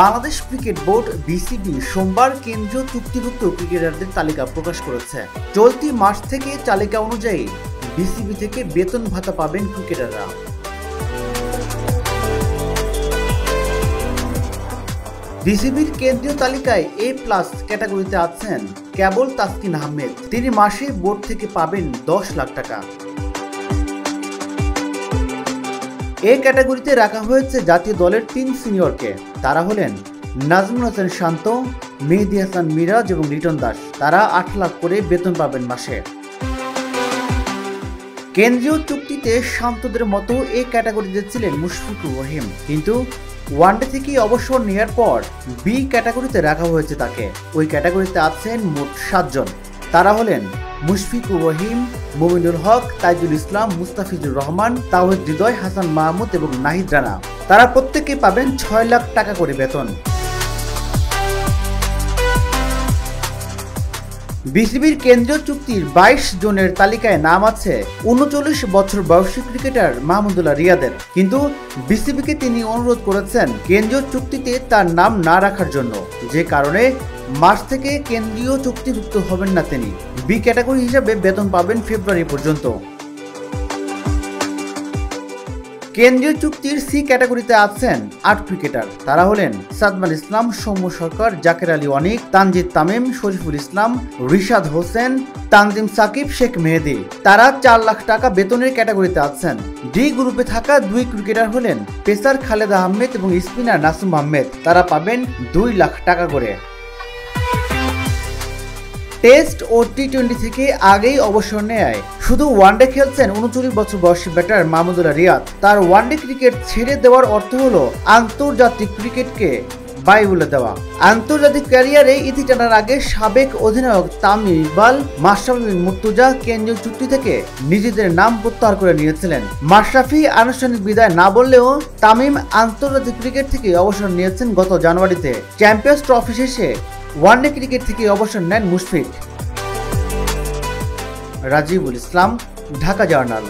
Bangladesh cricket board BCB সোমবার কেন্দ্রীয় চুক্তিভুক্ত ক্রিকেটারদের তালিকা প্রকাশ করেছে। চলতি মাস থেকে তালিকা অনুযায়ী বিসিবি থেকে বেতন ভাতা পাবেন ক্রিকেটাররা। বিসিবির কেন্দ্রীয় তালিকায় A+ ক্যাটাগরিতে আছেন কেবল তাসকিন আহমেদ। তিনি মাসে বোর্ড থেকে পাবেন 10 লাখ টাকা। এ ক্যাটাগরিতে রাখা হয়েছে জাতীয় দলের 3 সিনিয়রকে। তারা হলেন নাজমুল হাসান শান্ত, মেহেদী হাসান মিরাজ এবং লিটন দাস। তারা 8 লাখ করে বেতন পাবেন মাসে। কেন্দ্রীয় চুক্তিতে শান্তদের মতো এ ক্যাটাগরিতে ছিলেন মুশফিকুর রহিম, কিন্তু ওয়ানডে থেকে অবসর নেওয়ার পর বি ক্যাটাগরিতে রাখা হয়েছে তাকে। ওই ক্যাটাগরিতে আছেন মোট 7 জন। তারা হলেন মুশফিকুর রহিম, মুমিনুল হক, তাইজুল ইসলাম, মুস্তাফিজুর রহমান, তাওহিদ হৃদয়, হাসান মাহমুদ এবং নাহিদ রানা। তারা প্রত্যেকে পাবেন 6 লাখ টাকা করে বেতন। বিসিবির কেন্দ্রীয় চুক্তির 22 জনের তালিকায় নাম আছে 39 বছর বয়সী ক্রিকেটার মাহমুদুল্লাহ রিয়াদের, কিন্তু বিসিবিকে তিনি অনুরোধ করেছেন কেন্দ্রীয় চুক্তিতে তার নাম না রাখার জন্য, যে কারণে মার্চ থেকে কেন্দ্রীয় চুক্তিভুক্ত হবেন না তিনি। বি ক্যাটাগরি হিসাবে বেতন পাবেন ফেব্রুয়ারি পর্যন্ত। কেন্দ্রীয় চুক্তির সি ক্যাটাগরিতে আছেন 8 ক্রিকেটার। তারা হলেন সাদমান ইসলাম, সৌম্য সরকার, জাকের আলী অনিক, তানজিদ তামিম, শরীফুল ইসলাম, রিশাদ হোসেন, তানজিম সাকিব, শেখ মেহেদী। তারা 4 লাখ টাকা বেতনের ক্যাটাগরিতে আছেন। ডি গ্রুপে থাকা 2 ক্রিকেটার হলেন পেসার খালেদ আহমেদ এবং স্পিনার নাসুম আহমেদ। তারা পাবেন 2 লাখ টাকা করে। টেস্ট ও টি-20 থেকে আগেই অবসর নেয় শুধু ওয়ানডে খেলছেন 39 বছর বয়সী ব্যাটার মাহমুদুল্লাহ রিয়াদ। তার ওয়ানডে ক্রিকেট ছেড়ে দেওয়ার অর্থ হলো আন্তর্জাতিক ক্রিকেটকে বাই বলে দেওয়া। আন্তর্জাতিক ক্যারিয়ারে ইতি টানার আগে সাবেক অধিনায়ক তামিম ইকবাল, মাশরাফি বিন মুর্তজা কেন্দ্রীয় চুক্তি থেকে নিজেদের নাম প্রত্যাহার করে নিয়েছিলেন। মাশরাফি আনুষ্ঠানিক বিদায় না বললেও তামিম আন্তর্জাতিক ক্রিকেট থেকে অবসর নিয়েছেন গত জানুয়ারিতে। চ্যাম্পিয়ন্স ট্রফি শেষে ওয়ানডে ক্রিকেট থেকে অবসর নেন মুশফিক। রাজিবুল ইসলাম, ঢাকা জার্নাল।